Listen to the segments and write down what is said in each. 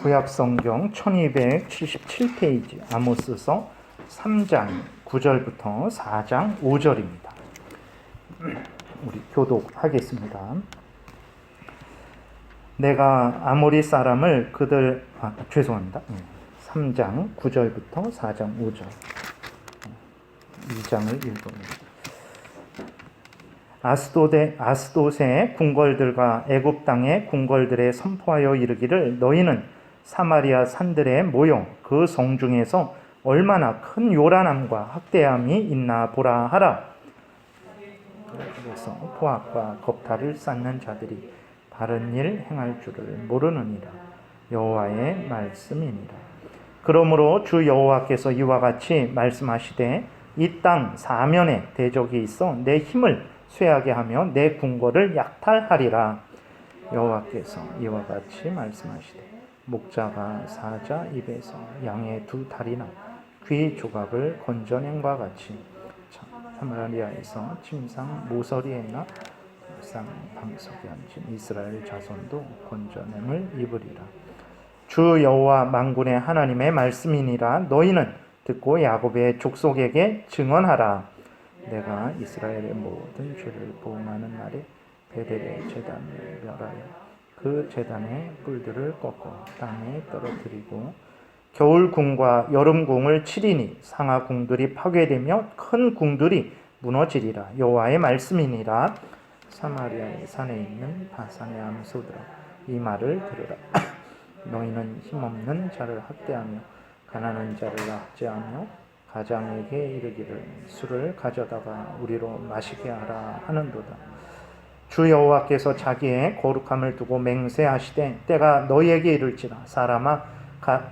구약성경 1277페이지 아모스서 3장 9절부터 4장 5절입니다. 우리 교독하겠습니다. 내가 아모리 사람을 그들 3장 9절부터 4장 5절 2장을 읽어봅니다. 아스돗의 궁궐들과 애굽 땅의 궁궐들에 선포하여 이르기를 너희는 사마리아 산들에 모여 그 성중에서 얼마나 큰 요란함과 학대함이 있나 보라 하라. 그래서 포악과 겁탈을 쌓는 자들이 바른 일 행할 줄을 모르느니라. 여호와의 말씀이니라. 그러므로 주 여호와께서 이와 같이 말씀하시되 이 땅 사면에 대적이 있어 내 힘을 쇠하게 하며 내 궁궐을 약탈하리라. 여호와께서 이와 같이 말씀하시되 목자가 사자 입에서 양의 두 다리나 귀 조각을 건져낸과 같이 사마리아에서 침상 모서리에나 상 방석에 앉은 이스라엘 자손도 건져냄을 입으리라. 주 여호와 만군의 하나님의 말씀이니라. 너희는 듣고 야곱의 족속에게 증언하라. 내가 이스라엘의 모든 죄를 보응하는 날에 베델의 제단을 멸하여 그 제단의 뿔들을 꺾어 땅에 떨어뜨리고 겨울 궁과 여름 궁을 치리니 상하 궁들이 파괴되며 큰 궁들이 무너지리라. 여호와의 말씀이니라. 사마리아의 산에 있는 바산의 암소들아 이 말을 들으라. 너희는 힘없는 자를 학대하며 가난한 자를 압제하며 가장에게 이르기를 술을 가져다가 우리로 마시게 하라 하는도다. 주 여호와께서 자기의 거룩함을 두고 맹세하시되 때가 너희에게 이를지라.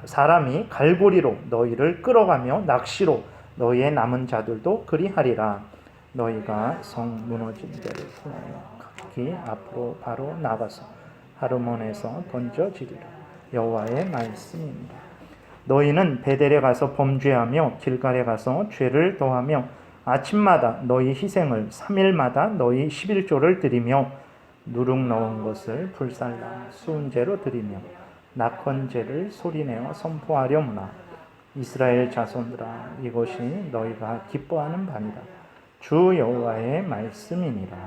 사람이 갈고리로 너희를 끌어가며 낚시로 너희의 남은 자들도 그리하리라. 너희가 성 무너진 데를 통하여 각기 앞으로 바로 나가서 하르몬에서 던져지리라. 여호와의 말씀입니다. 너희는 베델에 가서 범죄하며 길갈에 가서 죄를 더하며 아침마다 너희 희생을 3일마다 너희 11조를 드리며 누룩 넣은 것을 불살라 수은제로 드리며 낙헌제를 소리내어 선포하려무나. 이스라엘 자손들아 이것이 너희가 기뻐하는 바니라. 주 여호와의 말씀이니라.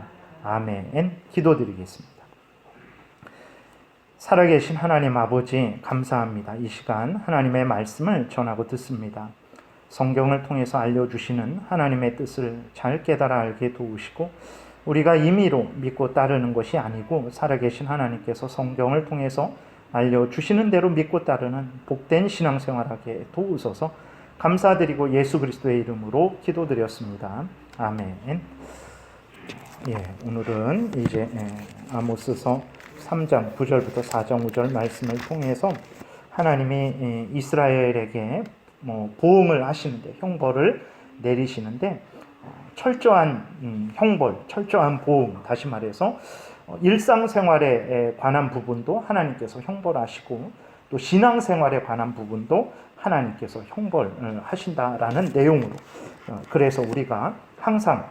아멘. 기도드리겠습니다. 살아계신 하나님 아버지 감사합니다. 이 시간 하나님의 말씀을 전하고 듣습니다. 성경을 통해서 알려주시는 하나님의 뜻을 잘 깨달아 알게 도우시고 우리가 임의로 믿고 따르는 것이 아니고 살아계신 하나님께서 성경을 통해서 알려주시는 대로 믿고 따르는 복된 신앙생활하게 도우소서. 감사드리고 예수 그리스도의 이름으로 기도드렸습니다. 아멘. 오늘은 이제 아모스서 3장 9절부터 4장 5절 말씀을 통해서 하나님이 이스라엘에게 보응을 하시는데 형벌을 내리시는데 철저한 형벌, 철저한 보응, 다시 말해서 일상생활에 관한 부분도 하나님께서 형벌하시고 또 신앙생활에 관한 부분도 하나님께서 형벌하신다라는 내용으로 그래서 우리가 항상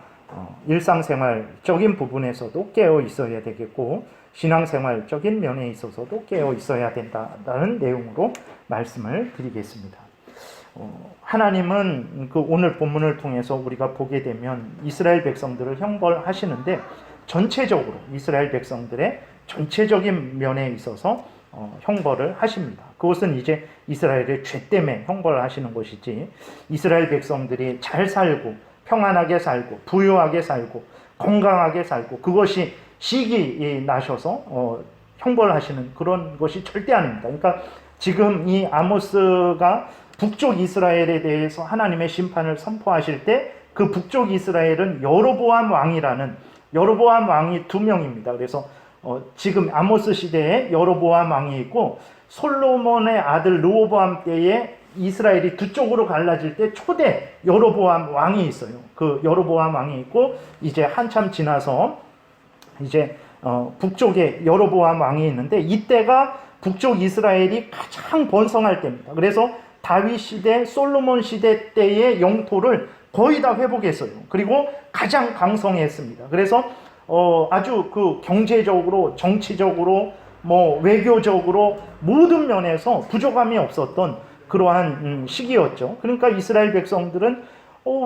일상생활적인 부분에서도 깨어 있어야 되겠고 신앙생활적인 면에 있어서도 깨어 있어야 된다라는 내용으로 말씀을 드리겠습니다. 하나님은 그 오늘 본문을 통해서 우리가 보게 되면 이스라엘 백성들을 형벌하시는데 전체적으로 이스라엘 백성들의 전체적인 면에 있어서 형벌을 하십니다. 그것은 이제 이스라엘의 죄 때문에 형벌을 하시는 것이지 이스라엘 백성들이 잘 살고 평안하게 살고 부유하게 살고 건강하게 살고 그것이 시기 나셔서 형벌하시는 그런 것이 절대 아닙니다. 그러니까 지금 이 아모스가 북쪽 이스라엘에 대해서 하나님의 심판을 선포하실 때 그 북쪽 이스라엘은 여로보암 왕이라는 여로보암 왕이 2명입니다. 그래서 지금 아모스 시대에 여로보암 왕이 있고 솔로몬의 아들 르호보암 때에 이스라엘이 두 쪽으로 갈라질 때 초대 여로보암 왕이 있어요. 그 여로보암 왕이 있고 이제 한참 지나서 이제 북쪽에 여로보암 왕이 있는데 이때가 북쪽 이스라엘이 가장 번성할 때입니다. 그래서 다윗 시대, 솔로몬 시대 때의 영토를 거의 다 회복했어요. 그리고 가장 강성했습니다. 그래서 아주 그 경제적으로, 정치적으로 뭐 외교적으로 모든 면에서 부족함이 없었던 그러한 시기였죠. 그러니까 이스라엘 백성들은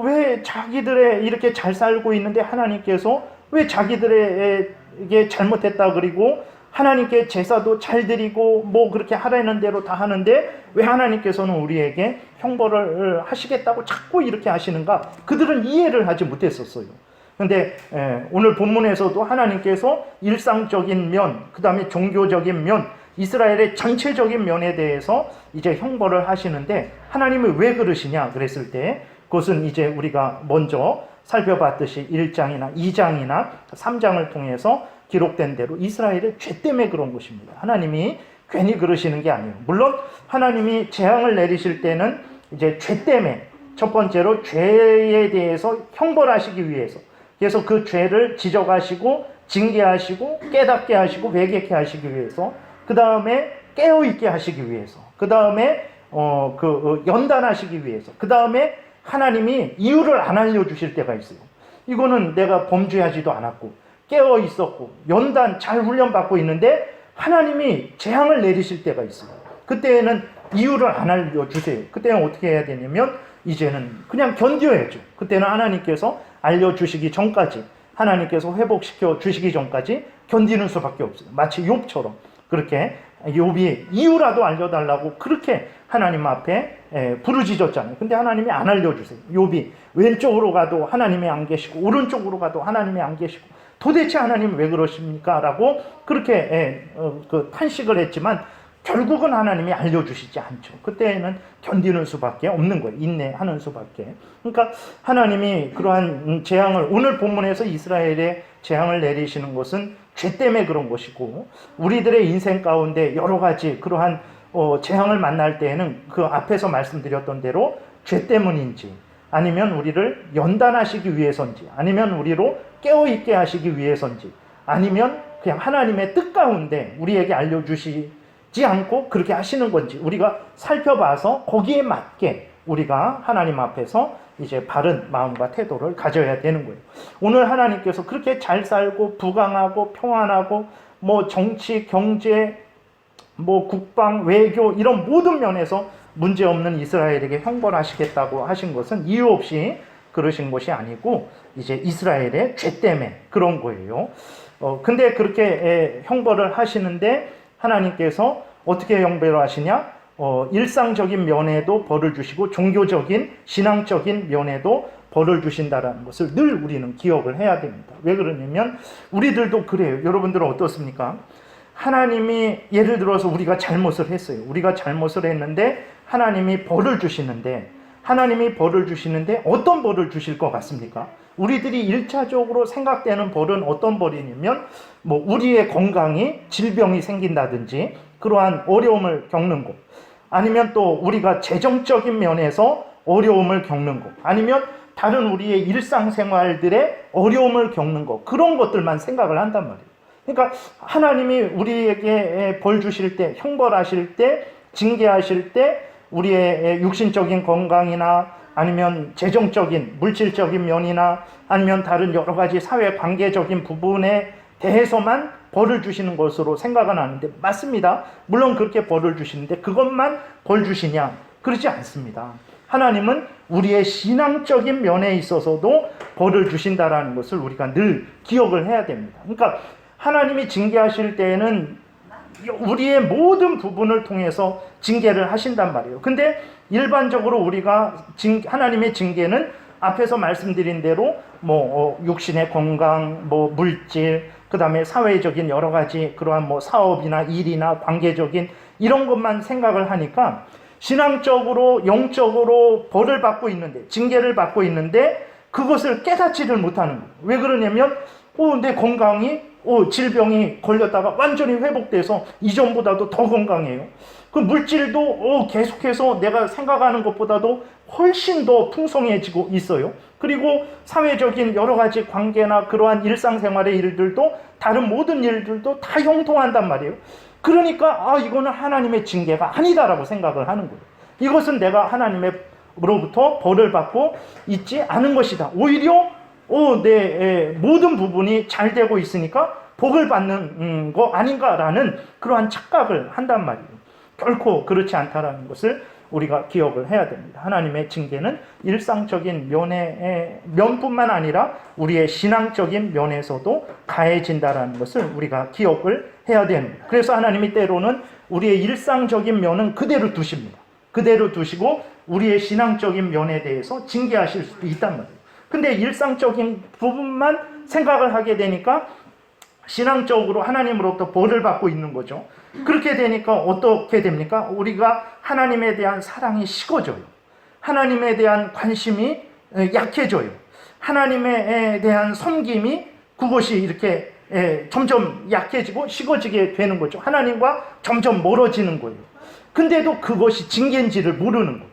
왜 자기들의 이렇게 잘 살고 있는데 하나님께서 왜 자기들에게 잘못했다 그리고 하나님께 제사도 잘 드리고 뭐 그렇게 하라는 대로 다 하는데 왜 하나님께서는 우리에게 형벌을 하시겠다고 자꾸 이렇게 하시는가? 그들은 이해를 하지 못했었어요. 그런데 오늘 본문에서도 하나님께서 일상적인 면, 그 다음에 종교적인 면, 이스라엘의 전체적인 면에 대해서 이제 형벌을 하시는데 하나님이 왜 그러시냐 그랬을 때 그것은 이제 우리가 먼저 살펴봤듯이 1장이나 2장이나 3장을 통해서 기록된 대로 이스라엘의 죄 때문에 그런 것입니다. 하나님이 괜히 그러시는 게 아니에요. 물론 하나님이 재앙을 내리실 때는 이제 죄 때문에 첫 번째로 죄에 대해서 형벌하시기 위해서 그래서 그 죄를 지적하시고 징계하시고 깨닫게 하시고 회개케 하시기 위해서 그 다음에 깨어있게 하시기 위해서 그 다음에 연단하시기 위해서 그 다음에 하나님이 이유를 안 알려주실 때가 있어요. 이거는 내가 범죄하지도 않았고 깨어 있었고 연단 잘 훈련받고 있는데 하나님이 재앙을 내리실 때가 있어요. 그때는 이유를 안 알려주세요. 그때는 어떻게 해야 되냐면 이제는 그냥 견뎌야죠. 그때는 하나님께서 알려주시기 전까지 하나님께서 회복시켜 주시기 전까지 견디는 수밖에 없어요. 마치 욥처럼 그렇게 욥이 이유라도 알려달라고 그렇게 하나님 앞에 부르짖었잖아요. 근데 하나님이 안 알려주세요. 욥이 왼쪽으로 가도 하나님이 안 계시고 오른쪽으로 가도 하나님이 안 계시고 도대체 하나님 왜 그러십니까? 라고 그렇게 탄식을 했지만 결국은 하나님이 알려주시지 않죠. 그때는 견디는 수밖에 없는 거예요. 인내하는 수밖에. 그러니까 하나님이 그러한 재앙을 오늘 본문에서 이스라엘의 재앙을 내리시는 것은 죄 때문에 그런 것이고 우리들의 인생 가운데 여러 가지 그러한 재앙을 만날 때에는 그 앞에서 말씀드렸던 대로 죄 때문인지 아니면 우리를 연단하시기 위해서인지 아니면 우리로 깨어있게 하시기 위해서인지 아니면 그냥 하나님의 뜻 가운데 우리에게 알려주시지 않고 그렇게 하시는 건지 우리가 살펴봐서 거기에 맞게 우리가 하나님 앞에서 이제 바른 마음과 태도를 가져야 되는 거예요. 오늘 하나님께서 그렇게 잘 살고 부강하고 평안하고 뭐 정치, 경제, 뭐 국방, 외교 이런 모든 면에서 문제없는 이스라엘에게 형벌하시겠다고 하신 것은 이유 없이 그러신 것이 아니고 이제 이스라엘의 죄 때문에 그런 거예요. 근데 그렇게 형벌을 하시는데 하나님께서 어떻게 형벌을 하시냐? 일상적인 면에도 벌을 주시고 종교적인 신앙적인 면에도 벌을 주신다라는 것을 늘 우리는 기억을 해야 됩니다. 왜 그러냐면 우리들도 그래요. 여러분들은 어떻습니까? 하나님이 예를 들어서 우리가 잘못을 했어요. 우리가 잘못을 했는데 하나님이 벌을 주시는데 어떤 벌을 주실 것 같습니까? 우리들이 1차적으로 생각되는 벌은 어떤 벌이냐면 뭐 우리의 건강이 질병이 생긴다든지 그러한 어려움을 겪는 것 아니면 또 우리가 재정적인 면에서 어려움을 겪는 것 아니면 다른 우리의 일상생활들의 어려움을 겪는 것 그런 것들만 생각을 한단 말이에요. 그러니까 하나님이 우리에게 벌 주실 때 형벌하실 때 징계하실 때 우리의 육신적인 건강이나 아니면 재정적인 물질적인 면이나 아니면 다른 여러 가지 사회 관계적인 부분에 대해서만 벌을 주시는 것으로 생각은 하는데 맞습니다. 물론 그렇게 벌을 주시는데 그것만 벌 주시냐? 그러지 않습니다. 하나님은 우리의 신앙적인 면에 있어서도 벌을 주신다라는 것을 우리가 늘 기억을 해야 됩니다. 그러니까 하나님이 징계하실 때에는 우리의 모든 부분을 통해서 징계를 하신단 말이에요. 근데 일반적으로 우리가 하나님의 징계는 앞에서 말씀드린 대로 뭐 육신의 건강, 뭐 물질, 그 다음에 사회적인 여러 가지 그러한 뭐 사업이나 일이나 관계적인 이런 것만 생각을 하니까 신앙적으로 영적으로 벌을 받고 있는데 징계를 받고 있는데 그것을 깨닫지를 못하는 거예요. 왜 그러냐면 내 건강이 질병이 걸렸다가 완전히 회복돼서 이전보다도 더 건강해요. 그 물질도 계속해서 내가 생각하는 것보다도 훨씬 더 풍성해지고 있어요. 그리고 사회적인 여러 가지 관계나 그러한 일상생활의 일들도 다른 모든 일들도 다 형통한단 말이에요. 그러니까 이거는 하나님의 징계가 아니다라고 생각을 하는 거예요. 이것은 내가 하나님으로부터 벌을 받고 있지 않은 것이다. 오히려 내 모든 부분이 잘 되고 있으니까 복을 받는 거 아닌가라는 그러한 착각을 한단 말이에요. 결코 그렇지 않다라는 것을 우리가 기억을 해야 됩니다. 하나님의 징계는 일상적인 면뿐만 아니라 우리의 신앙적인 면에서도 가해진다라는 것을 우리가 기억을 해야 됩니다. 그래서 하나님이 때로는 우리의 일상적인 면은 그대로 두십니다. 그대로 두시고 우리의 신앙적인 면에 대해서 징계하실 수도 있단 말이에요. 근데 일상적인 부분만 생각을 하게 되니까 신앙적으로 하나님으로부터 벌을 받고 있는 거죠. 그렇게 되니까 어떻게 됩니까? 우리가 하나님에 대한 사랑이 식어져요. 하나님에 대한 관심이 약해져요. 하나님에 대한 섬김이 그것이 이렇게 점점 약해지고 식어지게 되는 거죠. 하나님과 점점 멀어지는 거예요. 근데도 그것이 징계인지를 모르는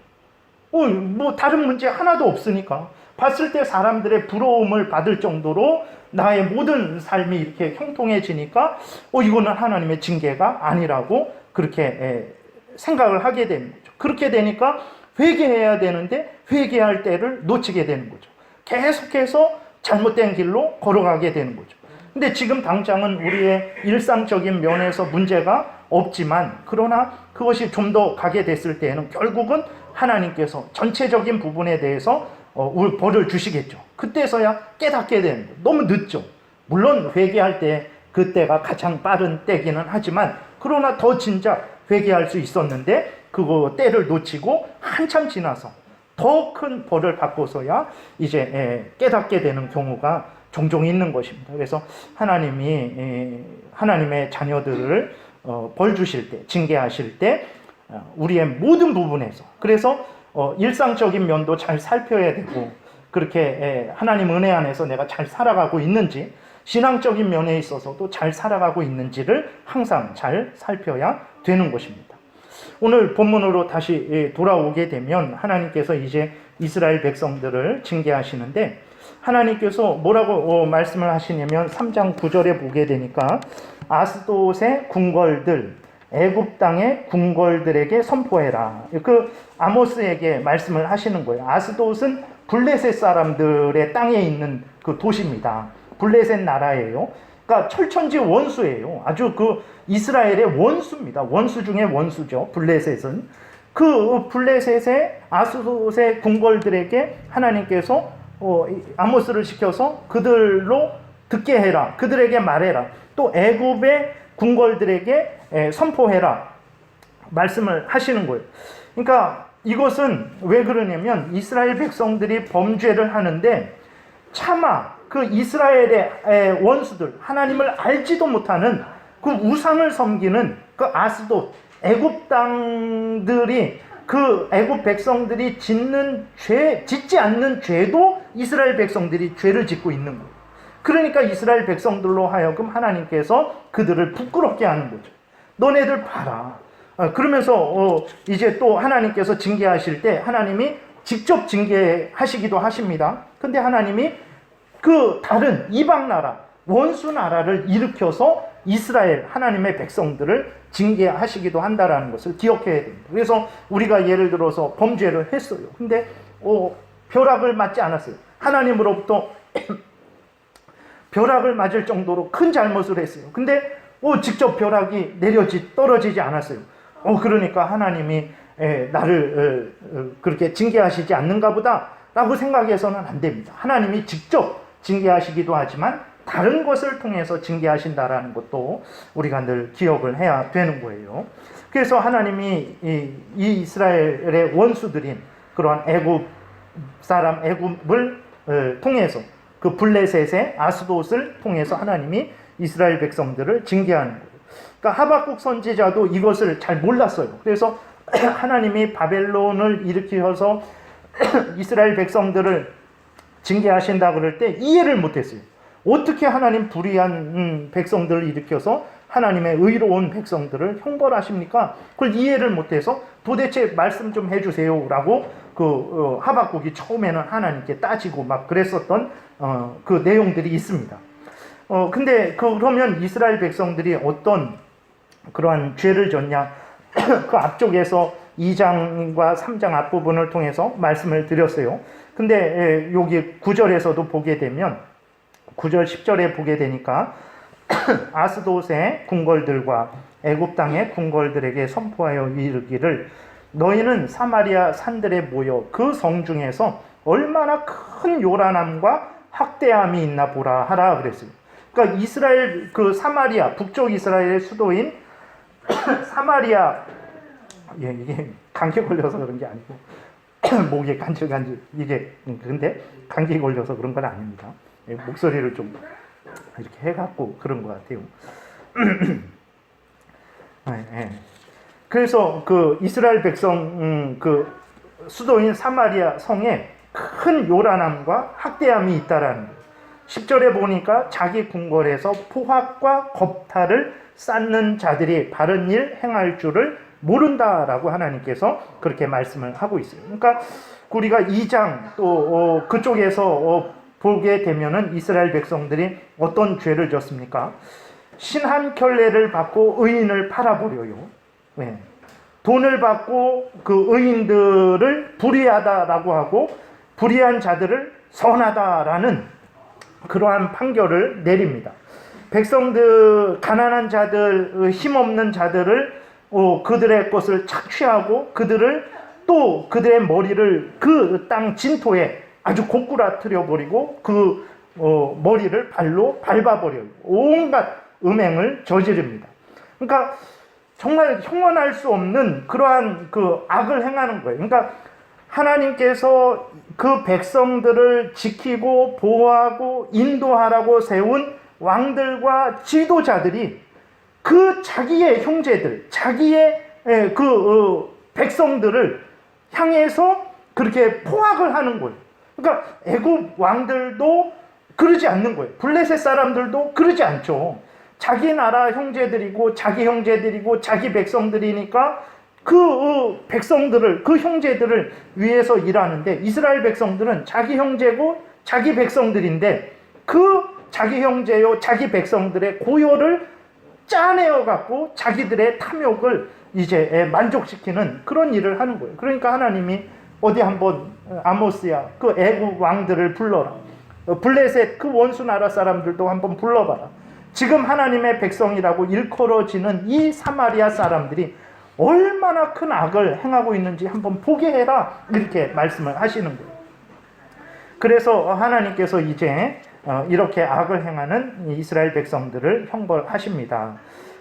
거예요. 뭐 다른 문제 하나도 없으니까. 봤을 때 사람들의 부러움을 받을 정도로 나의 모든 삶이 이렇게 형통해지니까 이거는 하나님의 징계가 아니라고 그렇게 생각을 하게 되는 거죠. 그렇게 되니까 회개해야 되는데 회개할 때를 놓치게 되는 거죠. 계속해서 잘못된 길로 걸어가게 되는 거죠. 근데 지금 당장은 우리의 일상적인 면에서 문제가 없지만 그러나 그것이 좀 더 가게 됐을 때에는 결국은 하나님께서 전체적인 부분에 대해서 벌을 주시겠죠. 그때서야 깨닫게 되는 거예요. 너무 늦죠. 물론 회개할 때 그때가 가장 빠른 때기는 하지만 그러나 더 진작 회개할 수 있었는데 그거 때를 놓치고 한참 지나서 더 큰 벌을 받고서야 이제 깨닫게 되는 경우가 종종 있는 것입니다. 그래서 하나님의 자녀들을 벌 주실 때, 징계하실 때 우리의 모든 부분에서 그래서 일상적인 면도 잘 살펴야 되고 그렇게 하나님 은혜 안에서 내가 잘 살아가고 있는지 신앙적인 면에 있어서도 잘 살아가고 있는지를 항상 잘 살펴야 되는 것입니다. 오늘 본문으로 다시 돌아오게 되면 하나님께서 이제 이스라엘 백성들을 징계하시는데 하나님께서 뭐라고 말씀을 하시냐면 3장 9절에 보게 되니까 아스돗의 궁궐들 애굽 땅의 궁궐들에게 선포해라. 그 아모스에게 말씀을 하시는 거예요. 아스돗은 블레셋 사람들의 땅에 있는 그 도시입니다. 블레셋 나라예요. 그러니까 철천지 원수예요. 아주 그 이스라엘의 원수입니다. 원수 중에 원수죠. 블레셋은. 그 블레셋의 아스돗의 궁궐들에게 하나님께서 아모스를 시켜서 그들로 듣게 해라. 그들에게 말해라. 또 애굽의 궁궐들에게 선포해라. 말씀을 하시는 거예요. 그러니까 이것은 왜 그러냐면 이스라엘 백성들이 범죄를 하는데 차마 그 이스라엘의 원수들, 하나님을 알지도 못하는 그 우상을 섬기는 그 아스돗, 애굽 땅들이 그 애굽 백성들이 짓지 않는 죄도 이스라엘 백성들이 죄를 짓고 있는 거예요. 그러니까 이스라엘 백성들로 하여금 하나님께서 그들을 부끄럽게 하는 거죠. 너네들 봐라. 그러면서 이제 또 하나님께서 징계하실 때 하나님이 직접 징계하시기도 하십니다. 근데 하나님이 그 다른 이방 나라, 원수 나라를 일으켜서 이스라엘 하나님의 백성들을 징계하시기도 한다라는 것을 기억해야 됩니다. 그래서 우리가 예를 들어서 범죄를 했어요. 근데 벼락을 맞지 않았어요. 하나님으로부터 벼락을 맞을 정도로 큰 잘못을 했어요. 근데 직접 벼락이 떨어지지 않았어요. 그러니까 하나님이 나를 그렇게 징계하시지 않는가 보다 라고 생각해서는 안 됩니다. 하나님이 직접 징계하시기도 하지만 다른 것을 통해서 징계하신다라는 것도 우리가 늘 기억을 해야 되는 거예요. 그래서 하나님이 이 이스라엘의 원수들인 그러한 애굽을 통해서 그 블레셋의 아스돗을 통해서 하나님이 이스라엘 백성들을 징계하는 거예요. 그러니까 하박국 선지자도 이것을 잘 몰랐어요. 그래서 하나님이 바벨론을 일으켜서 이스라엘 백성들을 징계하신다 그럴 때 이해를 못했어요. 어떻게 하나님 불의한 백성들을 일으켜서 하나님의 의로운 백성들을 형벌하십니까? 그걸 이해를 못해서 도대체 말씀 좀 해주세요 라고 하박국이 처음에는 하나님께 따지고 막 그랬었던 그 내용들이 있습니다. 근데 그러면 이스라엘 백성들이 어떤 그러한 죄를 졌냐? 그 앞쪽에서 2장과 3장 앞부분을 통해서 말씀을 드렸어요. 근데 여기 9절에서도 보게 되면 9절 10절에 보게 되니까 아스돗의 궁궐들과 애굽 땅의 궁궐들에게 선포하여 이르기를 너희는 사마리아 산들에 모여 그 성 중에서 얼마나 큰 요란함과 학대함이 있나 보라 하라 그랬습니다. 그러니까 이스라엘 그 사마리아 북쪽 이스라엘의 수도인 사마리아 이게 감기 걸려서 그런 게 아니고 목에 간질간질 이게 근데 감기 걸려서 그런 건 아닙니다. 목소리를 좀 이렇게 해갖고 그런 것 같아요. 그래서 그 이스라엘 백성 그 수도인 사마리아 성에 큰 요란함과 학대함이 있다라는 거예요. 10절에 보니까 자기 궁궐에서 포악과 겁탈을 쌓는 자들이 바른 일 행할 줄을 모른다라고 하나님께서 그렇게 말씀을 하고 있어요. 그러니까 우리가 2장 또 그쪽에서 보게 되면은 이스라엘 백성들이 어떤 죄를 졌습니까? 신한 켤레를 받고 의인을 팔아버려요. 네. 돈을 받고 그 의인들을 불의하다라고 하고 불의한 자들을 선하다라는 그러한 판결을 내립니다. 백성들, 가난한 자들, 힘없는 자들을 그들의 것을 착취하고 또 그들의 머리를 그 땅 진토에 아주 고꾸라뜨려 버리고 그 머리를 발로 밟아버려요. 온갖 음행을 저지릅니다. 그러니까 정말 형언할 수 없는 그러한 그 악을 행하는 거예요. 그러니까 하나님께서 그 백성들을 지키고 보호하고 인도하라고 세운 왕들과 지도자들이 그 자기의 형제들, 자기의 그 백성들을 향해서 그렇게 포악을 하는 거예요. 그러니까 애굽 왕들도 그러지 않는 거예요. 블레셋 사람들도 그러지 않죠. 자기 나라 형제들이고 자기 형제들이고 자기 백성들이니까 그 백성들을 그 형제들을 위해서 일하는데 이스라엘 백성들은 자기 형제고 자기 백성들인데 그 자기 형제요 자기 백성들의 고요를 짜내어 갖고 자기들의 탐욕을 이제 만족시키는 그런 일을 하는 거예요. 그러니까 하나님이 어디 한번 아모스야 그 애굽 왕들을 불러라. 블레셋 그 원수 나라 사람들도 한번 불러봐라. 지금 하나님의 백성이라고 일컬어지는 이 사마리아 사람들이 얼마나 큰 악을 행하고 있는지 한번 보게 해라. 이렇게 말씀을 하시는 거예요. 그래서 하나님께서 이제 이렇게 악을 행하는 이스라엘 백성들을 형벌하십니다.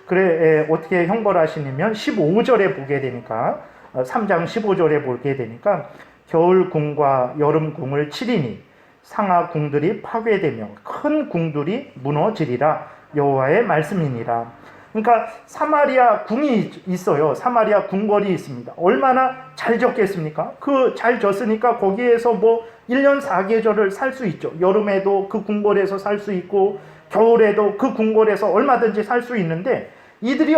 그래 어떻게 형벌하시냐면 15절에 보게 되니까 3장 15절에 보게 되니까 겨울 궁과 여름 궁을 치리니 상하 궁들이 파괴되며 큰 궁들이 무너지리라 여호와의 말씀이니라. 그러니까 사마리아 궁이 있어요. 사마리아 궁궐이 있습니다. 얼마나 잘 졌겠습니까? 그 잘 졌으니까 거기에서 뭐 1년 4계절을 살 수 있죠. 여름에도 그 궁궐에서 살 수 있고 겨울에도 그 궁궐에서 얼마든지 살 수 있는데 이들이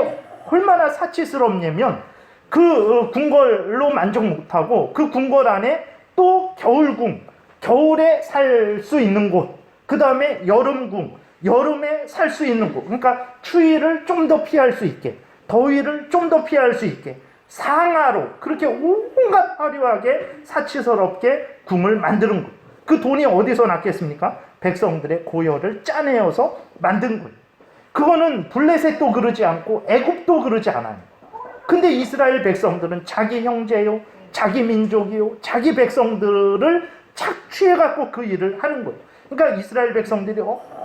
얼마나 사치스럽냐면 그 궁궐로 만족 못하고 그 궁궐 안에 또 겨울궁, 겨울에 살 수 있는 곳, 그 다음에 여름궁, 여름에 살 수 있는 곳. 그러니까 추위를 좀 더 피할 수 있게, 더위를 좀 더 피할 수 있게 상하로 그렇게 온갖 화려하게 사치스럽게 궁을 만드는 것. 그 돈이 어디서 났겠습니까? 백성들의 고열을 짜내어서 만든 거예요. 그거는 블레셋도 그러지 않고 애굽도 그러지 않아요. 근데 이스라엘 백성들은 자기 형제요, 자기 민족이요, 자기 백성들을 착취해갖고 그 일을 하는 거예요. 그러니까 이스라엘 백성들이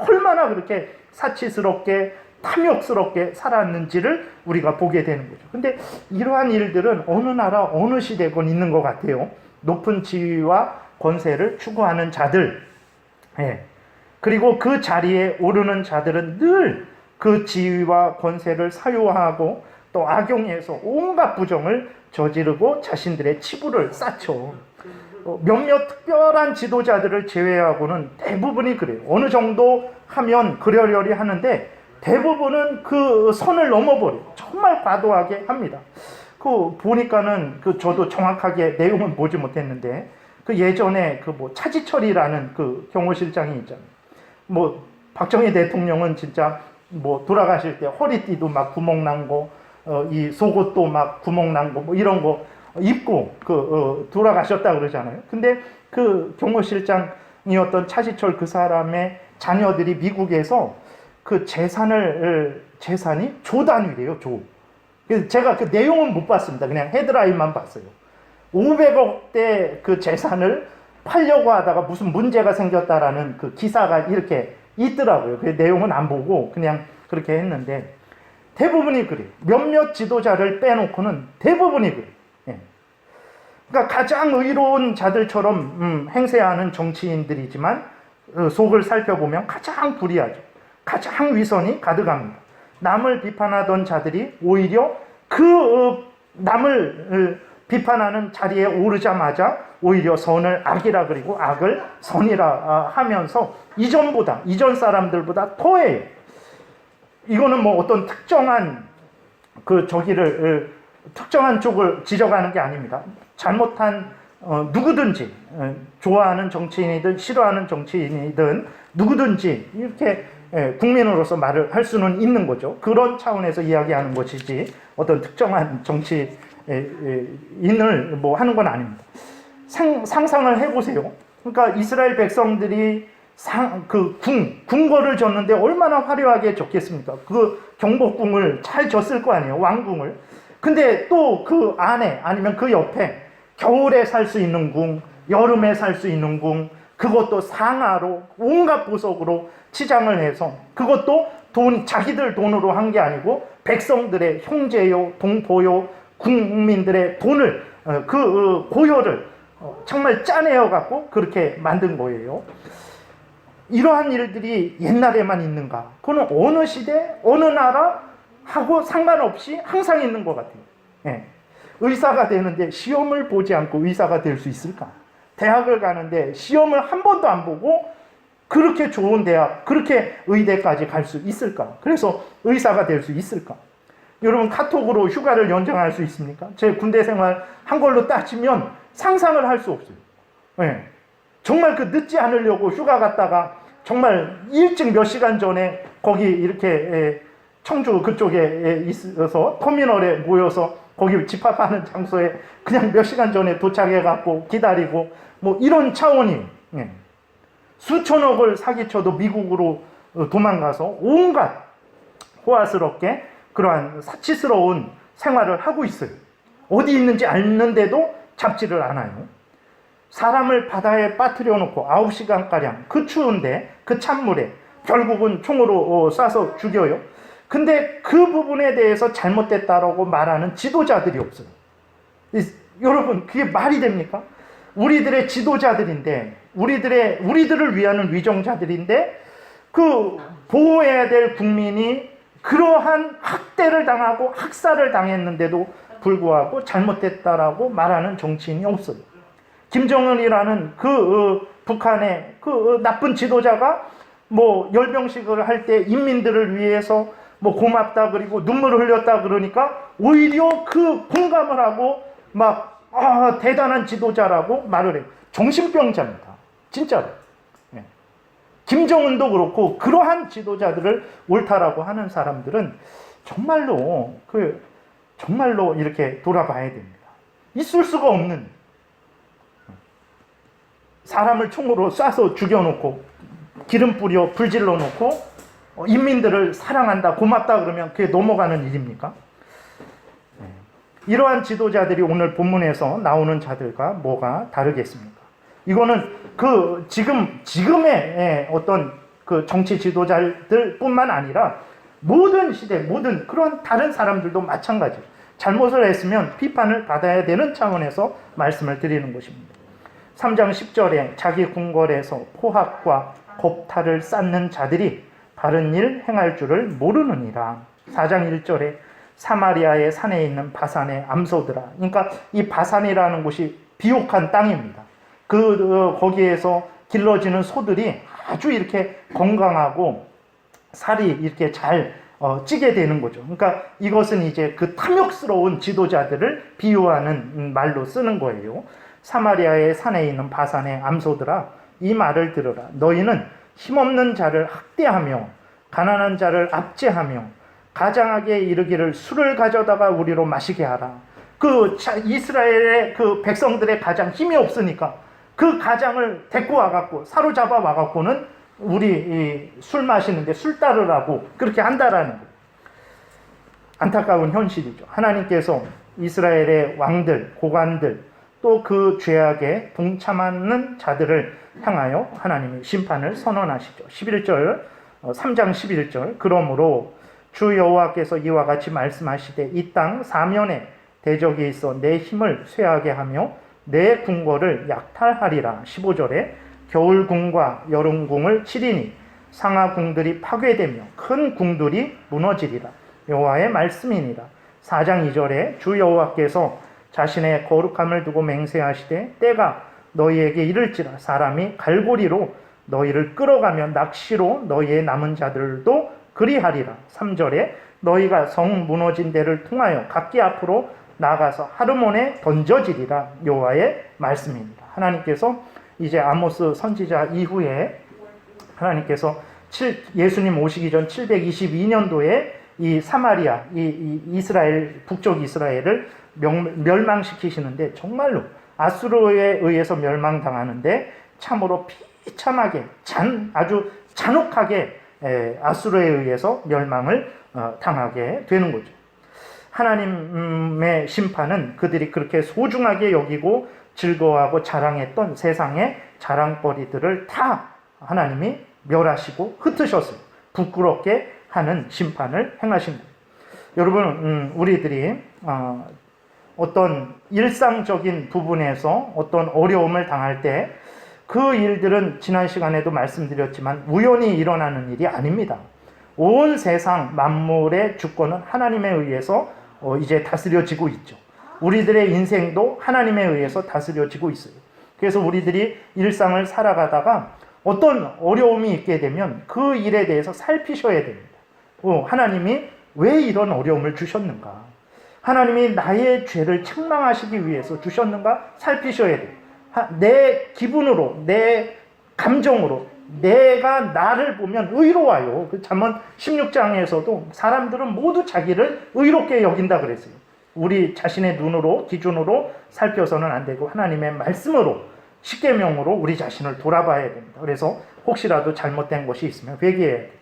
얼마나 그렇게 사치스럽게 탐욕스럽게 살았는지를 우리가 보게 되는 거죠. 근데 이러한 일들은 어느 나라 어느 시대건 있는 것 같아요. 높은 지위와 권세를 추구하는 자들, 그리고 그 자리에 오르는 자들은 늘 그 지위와 권세를 사유하고 또 악용해서 온갖 부정을 저지르고 자신들의 치부를 쌓죠. 몇몇 특별한 지도자들을 제외하고는 대부분이 그래요. 어느 정도 하면 그러려니 하는데 대부분은 그 선을 넘어버려요. 정말 과도하게 합니다. 그 보니까는 그 저도 정확하게 내용은 보지 못했는데 그 예전에 그 뭐 차지철이라는 그 경호실장이 있잖아요. 뭐 박정희 대통령은 진짜 뭐 돌아가실 때 허리띠도 막 구멍 난 거, 이 속옷도 막 구멍 난 거, 뭐 이런 거 입고 돌아가셨다 그러잖아요. 근데 그 경호실장이었던 차지철 그 사람의 자녀들이 미국에서 그 재산이 조 단위래요, 조. 그래서 제가 그 내용은 못 봤습니다. 그냥 헤드라인만 봤어요. 500억대 그 재산을 팔려고 하다가 무슨 문제가 생겼다라는 그 기사가 이렇게 있더라고요. 그 내용은 안 보고 그냥 그렇게 했는데 대부분이 그래요. 몇몇 지도자를 빼놓고는 대부분이 그래요. 예. 그러니까 가장 의로운 자들처럼 행세하는 정치인들이지만 속을 살펴보면 가장 불의하죠. 가장 위선이 가득합니다. 남을 비판하던 자들이 오히려 그 남을 비판하는 자리에 오르자마자 오히려 선을 악이라 그리고 악을 선이라 하면서 이전 사람들보다 더해요. 이거는 뭐 어떤 특정한 특정한 쪽을 지적하는 게 아닙니다. 잘못한 누구든지 좋아하는 정치인이든 싫어하는 정치인이든 누구든지 이렇게 국민으로서 말을 할 수는 있는 거죠. 그런 차원에서 이야기하는 것이지 어떤 특정한 정치인을 뭐 하는 건 아닙니다. 상상을 해보세요. 그러니까 이스라엘 백성들이 궁궐을 졌는데 얼마나 화려하게 졌겠습니까? 그 경복궁을 잘 졌을 거 아니에요, 왕궁을. 근데 또 그 안에 아니면 그 옆에 겨울에 살 수 있는 궁, 여름에 살 수 있는 궁, 그것도 상하로 온갖 보석으로 치장을 해서 그것도 자기들 돈으로 한 게 아니고 백성들의 형제요, 동포요, 국민들의 돈을 고효를 정말 짜내어 갖고 그렇게 만든 거예요. 이러한 일들이 옛날에만 있는가? 그건 어느 시대, 어느 나라 하고 상관없이 항상 있는 것 같아요. 예. 의사가 되는데 시험을 보지 않고 의사가 될 수 있을까? 대학을 가는데 시험을 한 번도 안 보고 그렇게 좋은 대학, 그렇게 의대까지 갈 수 있을까? 그래서 의사가 될 수 있을까? 여러분 카톡으로 휴가를 연장할 수 있습니까? 제 군대 생활 한 걸로 따지면 상상을 할 수 없어요. 예. 정말 늦지 않으려고 휴가 갔다가 정말 일찍 몇 시간 전에 거기 이렇게 청주 그쪽에 있어서 터미널에 모여서 거기 집합하는 장소에 그냥 몇 시간 전에 도착해갖고 기다리고 뭐 이런 차원이 수천억을 사기쳐도 미국으로 도망가서 온갖 호화스럽게 그러한 사치스러운 생활을 하고 있어요. 어디 있는지 아는데도 잡지를 않아요. 사람을 바다에 빠뜨려 놓고 9시간가량 그 추운데 그 찬물에 결국은 총으로 쏴서 죽여요. 근데 그 부분에 대해서 잘못됐다라고 말하는 지도자들이 없어요. 여러분 그게 말이 됩니까? 우리들의 지도자들인데 우리들을 위하는 위정자들인데 그 보호해야 될 국민이 그러한 학대를 당하고 학살을 당했는데도 불구하고 잘못됐다라고 말하는 정치인이 없어요. 김정은이라는 북한의 나쁜 지도자가 뭐 열병식을 할 때 인민들을 위해서 뭐 고맙다 그리고 눈물을 흘렸다 그러니까 오히려 공감을 하고 막 대단한 지도자라고 말을 해요. 정신병자입니다. 진짜로. 네. 김정은도 그렇고 그러한 지도자들을 옳다라고 하는 사람들은 정말로 이렇게 돌아봐야 됩니다. 있을 수가 없는 사람을 총으로 쏴서 죽여놓고 기름 뿌려 불질러 놓고 인민들을 사랑한다 고맙다 그러면 그게 넘어가는 일입니까? 이러한 지도자들이 오늘 본문에서 나오는 자들과 뭐가 다르겠습니까? 이거는 지금의 어떤 정치 지도자들 뿐만 아니라 모든 시대, 모든 그런 다른 사람들도 마찬가지예요. 잘못을 했으면 비판을 받아야 되는 차원에서 말씀을 드리는 것입니다. 3장 10절에 자기 궁궐에서 포학과 겁탈을 쌓는 자들이 바른 일 행할 줄을 모르느니라. 4장 1절에 사마리아의 산에 있는 바산의 암소들아. 그러니까 이 바산이라는 곳이 비옥한 땅입니다. 거기에서 길러지는 소들이 아주 이렇게 건강하고 살이 이렇게 잘 찌게 되는 거죠. 그러니까 이것은 이제 탐욕스러운 지도자들을 비유하는 말로 쓰는 거예요. 사마리아의 산에 있는 바산의 암소들아, 이 말을 들으라. 너희는 힘없는 자를 학대하며 가난한 자를 압제하며 가장하게 이르기를 술을 가져다가 우리로 마시게 하라. 이스라엘의 백성들의 가장 힘이 없으니까 그 가장을 데리고 와갖고 사로잡아 와갖고는 우리 술 마시는데 술 따르라고 그렇게 한다라는 거예요. 안타까운 현실이죠. 하나님께서 이스라엘의 왕들, 고관들, 또 그 죄악에 동참하는 자들을 향하여 하나님이 심판을 선언하시죠. 11절, 3장 11절. 그러므로 주 여호와께서 이와 같이 말씀하시되 이 땅 사면에 대적이 있어 내 힘을 쇠하게 하며 내 궁궐을 약탈하리라. 15절에 겨울 궁과 여름 궁을 치리니 상하 궁들이 파괴되며 큰 궁들이 무너지리라. 여호와의 말씀이니라. 4장 2절에 주 여호와께서 자신의 거룩함을 두고 맹세하시되 때가 너희에게 이를지라. 사람이 갈고리로 너희를 끌어가며 낚시로 너희의 남은 자들도 그리하리라. 3절에 너희가 성 무너진 데를 통하여 각기 앞으로 나가서 하르몬에 던져지리라. 여호와의 말씀입니다. 하나님께서 이제 아모스 선지자 이후에 하나님께서 예수님 오시기 전 722년도에 이 사마리아, 이 이스라엘, 북쪽 이스라엘을 멸망시키시는데 정말로 아수르에 의해서 멸망당하는데 참으로 비참하게 아주 잔혹하게 아수르에 의해서 멸망을 당하게 되는 거죠. 하나님의 심판은 그들이 그렇게 소중하게 여기고 즐거워하고 자랑했던 세상의 자랑거리들을 다 하나님이 멸하시고 흩으셨어요. 부끄럽게 하는 심판을 행하신 거예요. 여러분, 우리들이 어떤 일상적인 부분에서 어떤 어려움을 당할 때 그 일들은 지난 시간에도 말씀드렸지만 우연히 일어나는 일이 아닙니다. 온 세상 만물의 주권은 하나님에 의해서 이제 다스려지고 있죠. 우리들의 인생도 하나님에 의해서 다스려지고 있어요. 그래서 우리들이 일상을 살아가다가 어떤 어려움이 있게 되면 그 일에 대해서 살피셔야 됩니다. 하나님이 왜 이런 어려움을 주셨는가? 하나님이 나의 죄를 책망하시기 위해서 주셨는가? 살피셔야 돼요. 내 기분으로, 내 감정으로 내가 나를 보면 의로워요. 잠언 16장에서도 사람들은 모두 자기를 의롭게 여긴다 그랬어요. 우리 자신의 눈으로, 기준으로 살펴서는 안 되고 하나님의 말씀으로, 십계명으로 우리 자신을 돌아봐야 됩니다. 그래서 혹시라도 잘못된 것이 있으면 회개해야 되죠.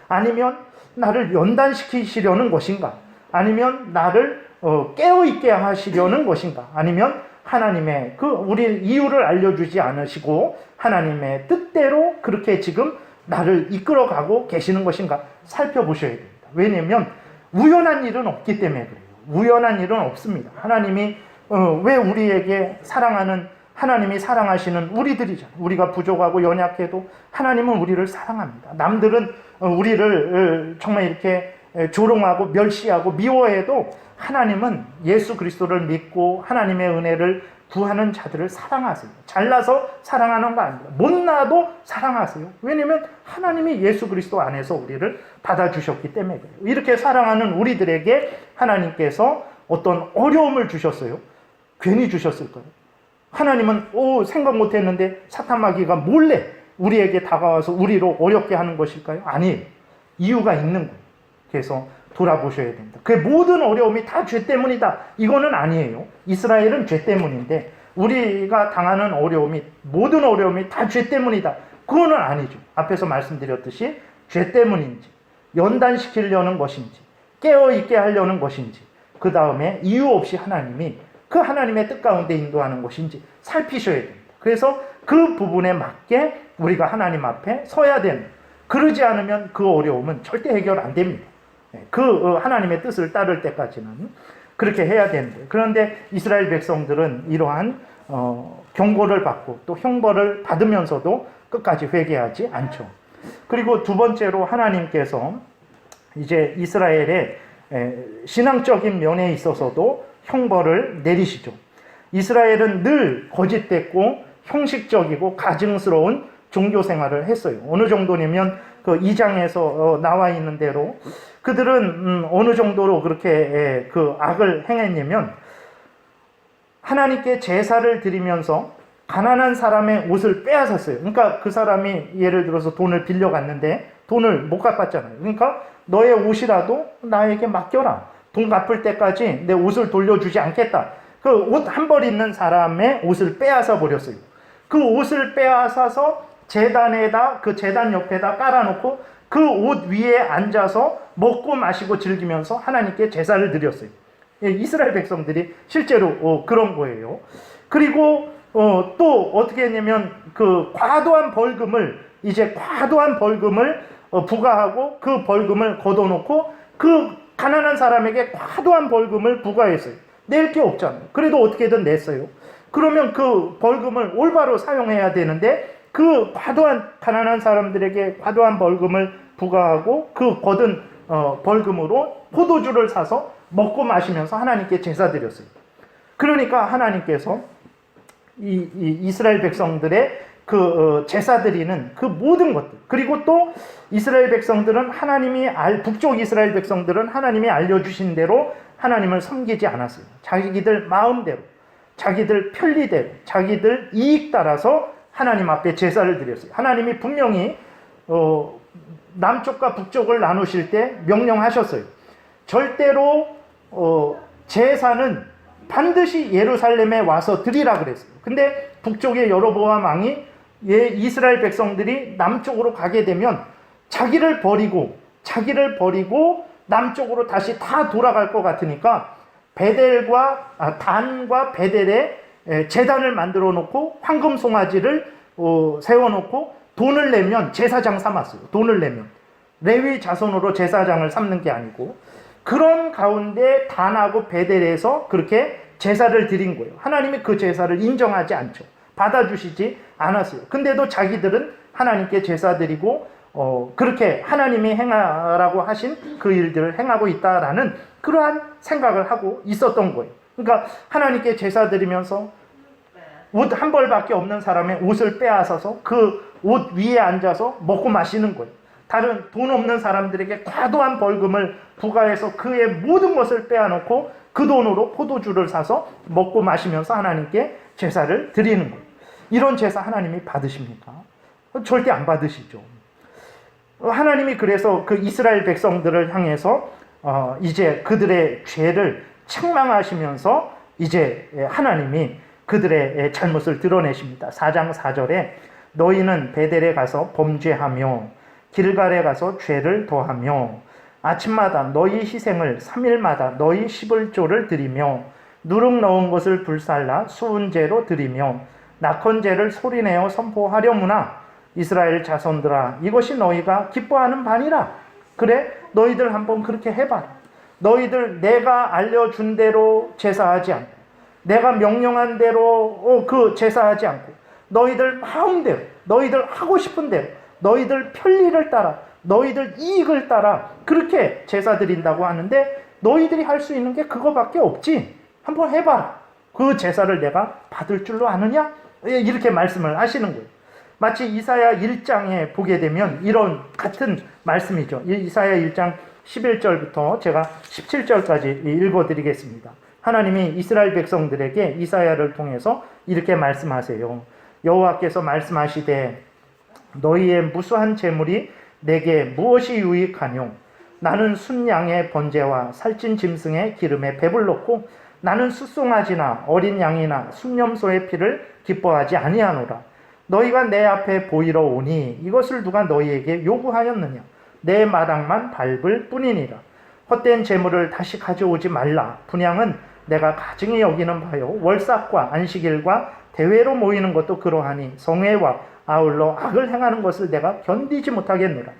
아니면 나를 연단시키시려는 것인가? 아니면 나를 깨어있게 하시려는 것인가? 아니면 하나님의 우리 이유를 알려주지 않으시고 하나님의 뜻대로 그렇게 지금 나를 이끌어가고 계시는 것인가? 살펴보셔야 됩니다. 왜냐하면 우연한 일은 없기 때문에 그래요. 우연한 일은 없습니다. 하나님이 왜 우리에게 하나님이 사랑하시는 우리들이잖아요. 우리가 부족하고 연약해도 하나님은 우리를 사랑합니다. 남들은 우리를 정말 이렇게 조롱하고 멸시하고 미워해도 하나님은 예수 그리스도를 믿고 하나님의 은혜를 구하는 자들을 사랑하세요. 잘나서 사랑하는 거 아닙니다. 못나도 사랑하세요. 왜냐하면 하나님이 예수 그리스도 안에서 우리를 받아주셨기 때문에 그래요. 이렇게 사랑하는 우리들에게 하나님께서 어떤 어려움을 주셨어요. 괜히 주셨을까요? 하나님은 생각 못했는데 사탄 마귀가 몰래 우리에게 다가와서 우리로 어렵게 하는 것일까요? 아니에요. 이유가 있는 거예요. 그래서 돌아보셔야 됩니다. 그 모든 어려움이 다 죄 때문이다. 이거는 아니에요. 이스라엘은 죄 때문인데 우리가 당하는 모든 어려움이 다 죄 때문이다. 그거는 아니죠. 앞에서 말씀드렸듯이 죄 때문인지, 연단시키려는 것인지, 깨어있게 하려는 것인지, 그 다음에 이유 없이 하나님이 그 하나님의 뜻 가운데 인도하는 것인지 살피셔야 됩니다. 그래서 그 부분에 맞게 우리가 하나님 앞에 서야 되는, 그러지 않으면 그 어려움은 절대 해결 안 됩니다. 하나님의 뜻을 따를 때까지는 그렇게 해야 되는데, 그런데 이스라엘 백성들은 이러한 경고를 받고 또 형벌을 받으면서도 끝까지 회개하지 않죠. 그리고 두 번째로 하나님께서 이제 이스라엘의 신앙적인 면에 있어서도 형벌을 내리시죠. 이스라엘은 늘 거짓됐고 형식적이고 가증스러운 종교 생활을 했어요. 어느 정도냐면 그 2장에서 나와 있는 대로 그들은 어느 정도로 그렇게 그 악을 행했냐면 하나님께 제사를 드리면서 가난한 사람의 옷을 빼앗았어요. 그러니까 그 사람이 예를 들어서 돈을 빌려갔는데 돈을 못 갚았잖아요. 그러니까 너의 옷이라도 나에게 맡겨라. 돈 갚을 때까지 내 옷을 돌려주지 않겠다. 그 옷 한 벌 있는 사람의 옷을 빼앗아 버렸어요. 그 옷을 빼앗아서 제단에다 그 제단 옆에다 깔아놓고 그 옷 위에 앉아서 먹고 마시고 즐기면서 하나님께 제사를 드렸어요. 이스라엘 백성들이 실제로 그런 거예요. 그리고 또 어떻게 했냐면 그 과도한 벌금을 부과하고 그 벌금을 걷어놓고 그 가난한 사람에게 과도한 벌금을 부과했어요. 낼 게 없잖아요. 그래도 어떻게든 냈어요. 그러면 그 벌금을 올바로 사용해야 되는데 그 가난한 사람들에게 과도한 벌금을 부과하고 그 거둔 벌금으로 포도주를 사서 먹고 마시면서 하나님께 제사 드렸어요. 그러니까 하나님께서 이 이스라엘 백성들의 그 제사 드리는 그 모든 것들, 그리고 또 이스라엘 백성들은 북쪽 이스라엘 백성들은 하나님이 알려주신 대로 하나님을 섬기지 않았어요. 자기들 마음대로, 자기들 편리대로, 자기들 이익 따라서 하나님 앞에 제사를 드렸어요. 하나님이 분명히 남쪽과 북쪽을 나누실 때 명령하셨어요. 절대로 제사는 반드시 예루살렘에 와서 드리라 그랬어요. 근데 북쪽의 여로보암 왕이 이스라엘 백성들이 남쪽으로 가게 되면 자기를 버리고 남쪽으로 다시 다 돌아갈 것 같으니까 단과 베델에 제단을 만들어 놓고 황금 송아지를 세워놓고 돈을 내면 제사장 삼았어요. 돈을 내면 레위 자손으로 제사장을 삼는 게 아니고, 그런 가운데 단하고 베델에서 그렇게 제사를 드린 거예요. 하나님이 그 제사를 인정하지 않죠. 받아주시지 않았어요. 근데도 자기들은 하나님께 제사 드리고 그렇게 하나님이 행하라고 하신 그 일들을 행하고 있다라는 그러한 생각을 하고 있었던 거예요. 그러니까 하나님께 제사 드리면서 옷 한 벌밖에 없는 사람의 옷을 빼앗아서 그 옷 위에 앉아서 먹고 마시는 거예요. 다른 돈 없는 사람들에게 과도한 벌금을 부과해서 그의 모든 것을 빼앗놓고 그 돈으로 포도주를 사서 먹고 마시면서 하나님께 제사를 드리는 거예요. 이런 제사 하나님이 받으십니까? 절대 안 받으시죠. 하나님이 그래서 그 이스라엘 백성들을 향해서 이제 그들의 죄를 책망하시면서 이제 하나님이 그들의 잘못을 드러내십니다. 4장 4절에 너희는 베델에 가서 범죄하며 길갈에 가서 죄를 더하며 아침마다 너희 희생을 3일마다 너희 11조를 드리며 누룩 넣은 것을 불살라 수은제로 드리며 낙헌제를 소리내어 선포하려무나 이스라엘 자손들아 이것이 너희가 기뻐하는 바니라. 그래 너희들 한번 그렇게 해봐라. 너희들 내가 알려준 대로 제사하지 않고 내가 명령한 대로 그 제사하지 않고 너희들 마음대로 너희들 하고 싶은 대로 너희들 편리를 따라 너희들 이익을 따라 그렇게 제사 드린다고 하는데 너희들이 할 수 있는 게 그거밖에 없지. 한번 해봐라. 그 제사를 내가 받을 줄로 아느냐? 이렇게 말씀을 하시는 거예요. 마치 이사야 1장에 보게 되면 이런 같은 말씀이죠. 이사야 1장 11절부터 제가 17절까지 읽어드리겠습니다. 하나님이 이스라엘 백성들에게 이사야를 통해서 이렇게 말씀하세요. 여호와께서 말씀하시되 너희의 무수한 재물이 내게 무엇이 유익하뇨? 나는 순양의 번제와 살찐 짐승의 기름에 배불렀고 나는 숫송아지나 어린 양이나 순념소의 피를 기뻐하지 아니하노라. 너희가 내 앞에 보이러 오니 이것을 누가 너희에게 요구하였느냐? 내 마당만 밟을 뿐이니라. 헛된 재물을 다시 가져오지 말라. 분향은 내가 가증히 여기는 바요. 월삭과 안식일과 대회로 모이는 것도 그러하니 성회와 아울러 악을 행하는 것을 내가 견디지 못하겠노라.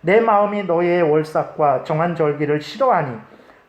내 마음이 너희의 월삭과 정한 절기를 싫어하니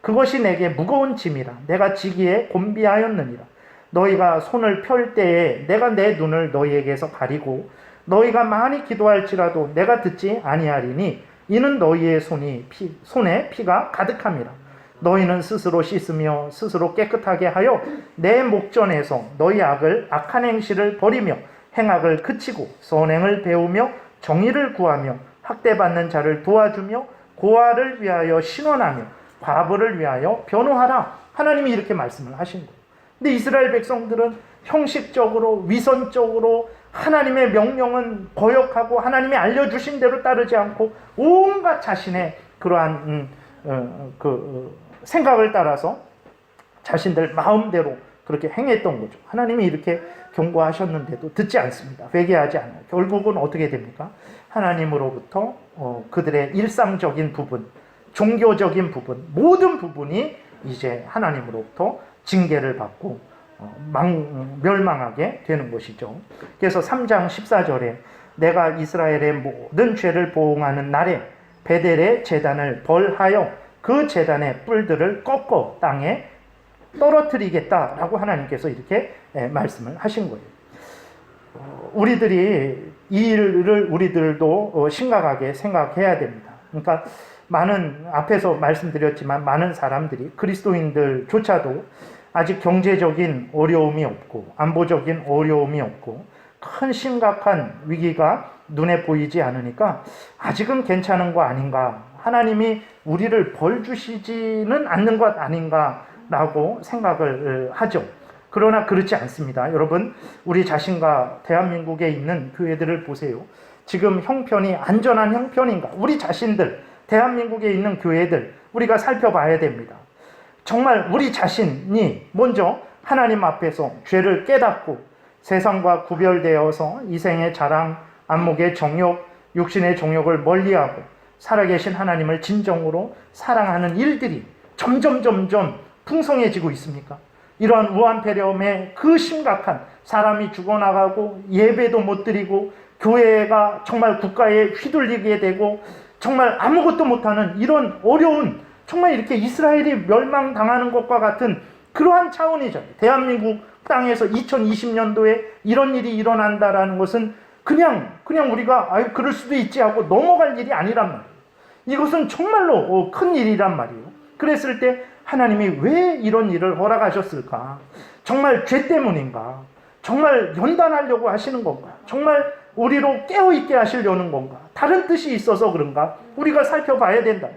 그것이 내게 무거운 짐이라. 내가 지기에 곤비하였느니라. 너희가 손을 펼 때에 내가 내 눈을 너희에게서 가리고 너희가 많이 기도할지라도 내가 듣지 아니하리니 이는 너희의 손에 피가 가득함이라. 너희는 스스로 씻으며 스스로 깨끗하게 하여 내 목전에서 너희 악한 행실을 버리며 행악을 그치고 선행을 배우며 정의를 구하며 학대받는 자를 도와주며 고아를 위하여 신원하며 과부를 위하여 변호하라. 하나님이 이렇게 말씀을 하신 거예요. 근데 이스라엘 백성들은 형식적으로 위선적으로 하나님의 명령은 거역하고 하나님이 알려주신 대로 따르지 않고 온갖 자신의 그러한 생각을 따라서 자신들 마음대로 그렇게 행했던 거죠. 하나님이 이렇게 경고하셨는데도 듣지 않습니다. 회개하지 않아요. 결국은 어떻게 됩니까? 하나님으로부터 그들의 일상적인 부분, 종교적인 부분, 모든 부분이 이제 하나님으로부터 징계를 받고 멸망하게 되는 것이죠. 그래서 3장 14절에 내가 이스라엘의 모든 죄를 보응하는 날에 베델의 제단을 벌하여 그 제단의 뿔들을 꺾어 땅에 떨어뜨리겠다라고 하나님께서 이렇게 말씀을 하신 거예요. 우리들이 이 일을 우리들도 심각하게 생각해야 됩니다. 그러니까 많은, 앞에서 말씀드렸지만 많은 사람들이, 그리스도인들조차도 아직 경제적인 어려움이 없고 안보적인 어려움이 없고 큰 심각한 위기가 눈에 보이지 않으니까 아직은 괜찮은 거 아닌가, 하나님이 우리를 벌 주시지는 않는 것 아닌가라고 생각을 하죠. 그러나 그렇지 않습니다. 여러분, 우리 자신과 대한민국에 있는 교회들을 보세요. 지금 형편이 안전한 형편인가? 우리 자신들, 대한민국에 있는 교회들 우리가 살펴봐야 됩니다. 정말 우리 자신이 먼저 하나님 앞에서 죄를 깨닫고 세상과 구별되어서 이생의 자랑, 안목의 정욕, 육신의 정욕을 멀리하고 살아계신 하나님을 진정으로 사랑하는 일들이 점점 풍성해지고 있습니까? 이러한 우한폐렴의 그 심각한, 사람이 죽어나가고 예배도 못 드리고 교회가 정말 국가에 휘둘리게 되고 정말 아무것도 못하는 이런 어려운, 정말 이렇게 이스라엘이 멸망당하는 것과 같은 그러한 차원이죠. 대한민국 땅에서 2020년도에 이런 일이 일어난다라는 것은 그냥 우리가 그럴 수도 있지 하고 넘어갈 일이 아니란 말이에요. 이것은 정말로 큰 일이란 말이에요. 그랬을 때 하나님이 왜 이런 일을 허락하셨을까? 정말 죄 때문인가? 정말 연단하려고 하시는 건가? 정말 우리로 깨어있게 하시려는 건가? 다른 뜻이 있어서 그런가? 우리가 살펴봐야 된다.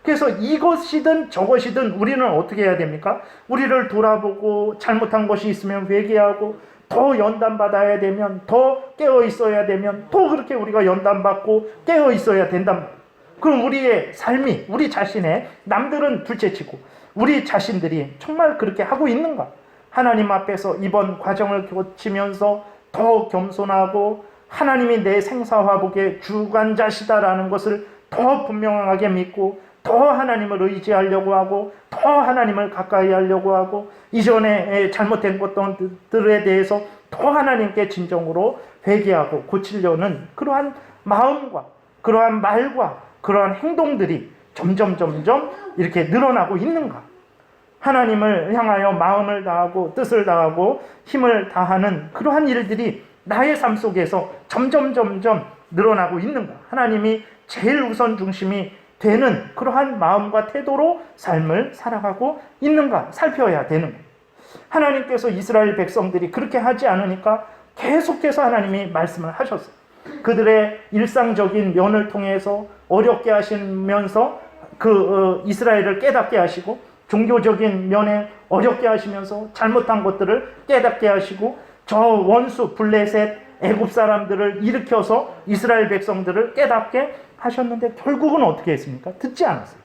그래서 이것이든 저것이든 우리는 어떻게 해야 됩니까? 우리를 돌아보고 잘못한 것이 있으면 회개하고 더 연단받아야 되면, 더 깨어있어야 되면 또 그렇게 우리가 연단받고 깨어있어야 된단 말이에요. 그럼 우리의 삶이, 우리 자신의, 남들은 둘째치고 우리 자신들이 정말 그렇게 하고 있는가? 하나님 앞에서 이번 과정을 거치면서 더 겸손하고 하나님이 내 생사화복의 주관자시다라는 것을 더 분명하게 믿고 더 하나님을 의지하려고 하고 더 하나님을 가까이 하려고 하고 이전에 잘못된 것들에 대해서 더 하나님께 진정으로 회개하고 고치려는 그러한 마음과 그러한 말과 그러한 행동들이 점점 이렇게 늘어나고 있는가? 하나님을 향하여 마음을 다하고 뜻을 다하고 힘을 다하는 그러한 일들이 나의 삶 속에서 점점 늘어나고 있는가? 하나님이 제일 우선 중심이 되는 그러한 마음과 태도로 삶을 살아가고 있는가 살펴야 되는 거예요. 하나님께서 이스라엘 백성들이 그렇게 하지 않으니까 계속해서 하나님이 말씀을 하셨어요. 그들의 일상적인 면을 통해서 어렵게 하시면서 이스라엘을 깨닫게 하시고 종교적인 면에 어렵게 하시면서 잘못한 것들을 깨닫게 하시고 저 원수 블레셋 애굽 사람들을 일으켜서 이스라엘 백성들을 깨닫게 하셨는데 결국은 어떻게 했습니까? 듣지 않았어요.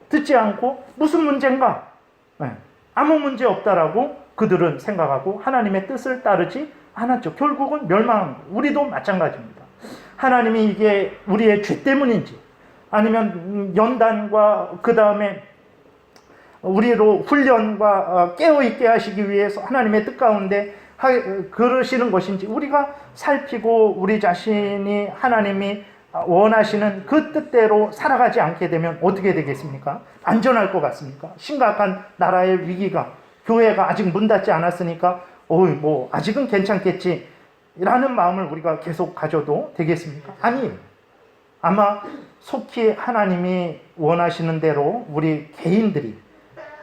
듣지 않고 무슨 문제인가? 아무 문제 없다라고 그들은 생각하고 하나님의 뜻을 따르지 않았죠. 결국은 멸망한 거예요. 우리도 마찬가지입니다. 하나님이 이게 우리의 죄 때문인지 아니면 연단과 그 다음에 우리로 훈련과 깨어있게 하시기 위해서 하나님의 뜻 가운데 그러시는 것인지 우리가 살피고 우리 자신이 하나님이 원하시는 그 뜻대로 살아가지 않게 되면 어떻게 되겠습니까? 안전할 것 같습니까? 심각한 나라의 위기가, 교회가 아직 문 닫지 않았으니까 아직은 괜찮겠지 라는 마음을 우리가 계속 가져도 되겠습니까? 아니에요. 아마 속히 하나님이 원하시는 대로 우리 개인들이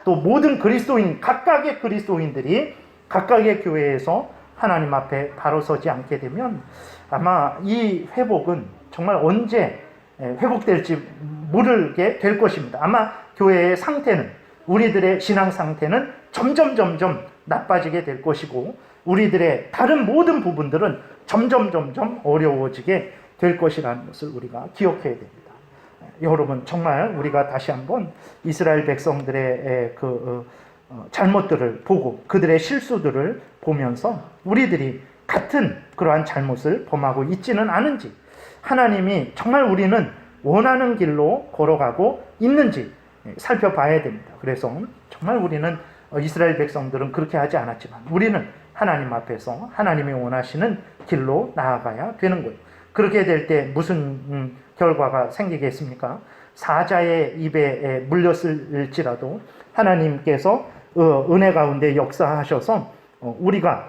또 모든 그리스도인, 각각의 그리스도인들이 각각의 교회에서 하나님 앞에 바로 서지 않게 되면 아마 이 회복은 정말 언제 회복될지 모르게 될 것입니다. 아마 교회의 상태는, 우리들의 신앙 상태는 점점 나빠지게 될 것이고 우리들의 다른 모든 부분들은 점점 어려워지게 될 것이라는 것을 우리가 기억해야 됩니다. 여러분, 정말 우리가 다시 한번 이스라엘 백성들의 잘못들을 보고 그들의 실수들을 보면서 우리들이 같은 그러한 잘못을 범하고 있지는 않은지, 하나님이 정말 우리는 원하는 길로 걸어가고 있는지 살펴봐야 됩니다. 그래서 정말 우리는 이스라엘 백성들은 그렇게 하지 않았지만 우리는 하나님 앞에서 하나님이 원하시는 길로 나아가야 되는 거예요. 그렇게 될 때 무슨 결과가 생기겠습니까? 사자의 입에 물렸을지라도 하나님께서 은혜 가운데 역사하셔서 우리가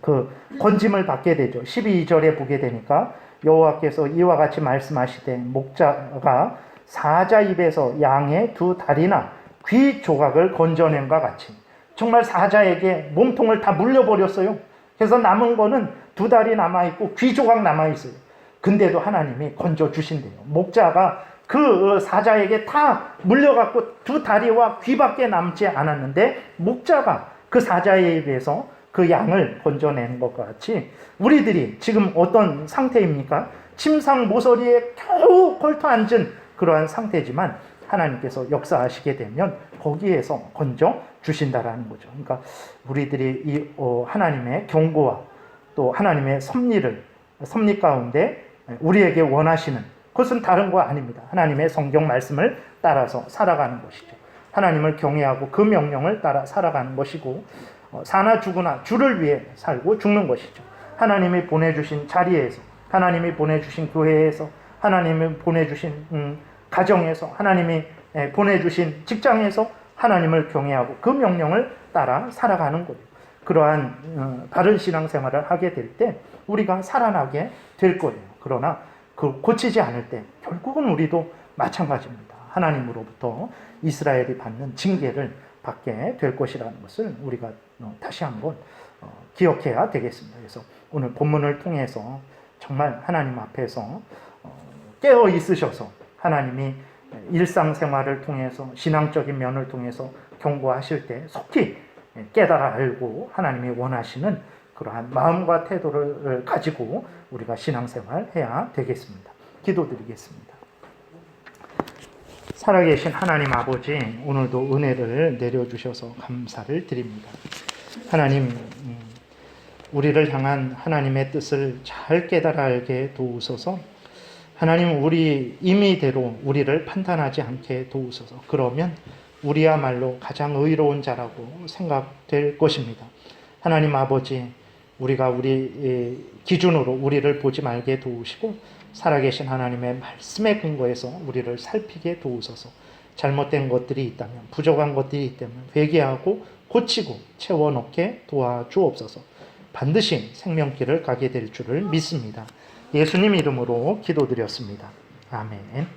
그 건짐을 받게 되죠. 12절에 보게 되니까 여호와께서 이와 같이 말씀하시되 목자가 사자 입에서 양의 두 다리나 귀 조각을 건져낸과 같이, 정말 사자에게 몸통을 다 물려버렸어요. 그래서 남은 거는 두 다리 남아있고 귀 조각 남아있어요. 근데도 하나님이 건져주신대요. 목자가 그 사자에게 다 물려갖고 두 다리와 귀밖에 남지 않았는데 목자가 그 사자의 입에서 그 양을 건져내는 것과 같이 우리들이 지금 어떤 상태입니까? 침상 모서리에 겨우 걸터 앉은 그러한 상태지만 하나님께서 역사하시게 되면 거기에서 건져 주신다라는 거죠. 그러니까 우리들이 이 하나님의 경고와 또 하나님의 섭리 가운데 우리에게 원하시는 그것은 다른 거 아닙니다. 하나님의 성경 말씀을 따라서 살아가는 것이죠. 하나님을 경외하고 그 명령을 따라 살아가는 것이고, 사나 죽으나 주를 위해 살고 죽는 것이죠. 하나님이 보내주신 자리에서, 하나님이 보내주신 교회에서, 하나님이 보내주신 가정에서, 하나님이 보내주신 직장에서 하나님을 경외하고 그 명령을 따라 살아가는 거예요. 그러한 바른 신앙생활을 하게 될 때 우리가 살아나게 될 거예요. 그러나 그 고치지 않을 때 결국은 우리도 마찬가지입니다. 하나님으로부터 이스라엘이 받는 징계를 받게 될 것이라는 것을 우리가 다시 한번 기억해야 되겠습니다. 그래서 오늘 본문을 통해서 정말 하나님 앞에서 깨어 있으셔서 하나님이 일상생활을 통해서 신앙적인 면을 통해서 경고하실 때 속히 깨달아 알고 하나님이 원하시는 그러한 마음과 태도를 가지고 우리가 신앙생활 해야 되겠습니다. 기도드리겠습니다. 살아계신 하나님 아버지, 오늘도 은혜를 내려주셔서 감사를 드립니다. 하나님, 우리를 향한 하나님의 뜻을 잘 깨달아 알게 도우소서. 하나님, 우리 임의대로 우리를 판단하지 않게 도우소서. 그러면 우리야말로 가장 의로운 자라고 생각될 것입니다. 하나님 아버지, 우리가 우리 기준으로 우리를 보지 말게 도우시고 살아계신 하나님의 말씀에 근거해서 우리를 살피게 도우소서. 잘못된 것들이 있다면, 부족한 것들이 있다면 회개하고 고치고 채워넣게 도와주옵소서. 반드시 생명길을 가게 될 줄을 믿습니다. 예수님 이름으로 기도드렸습니다. 아멘.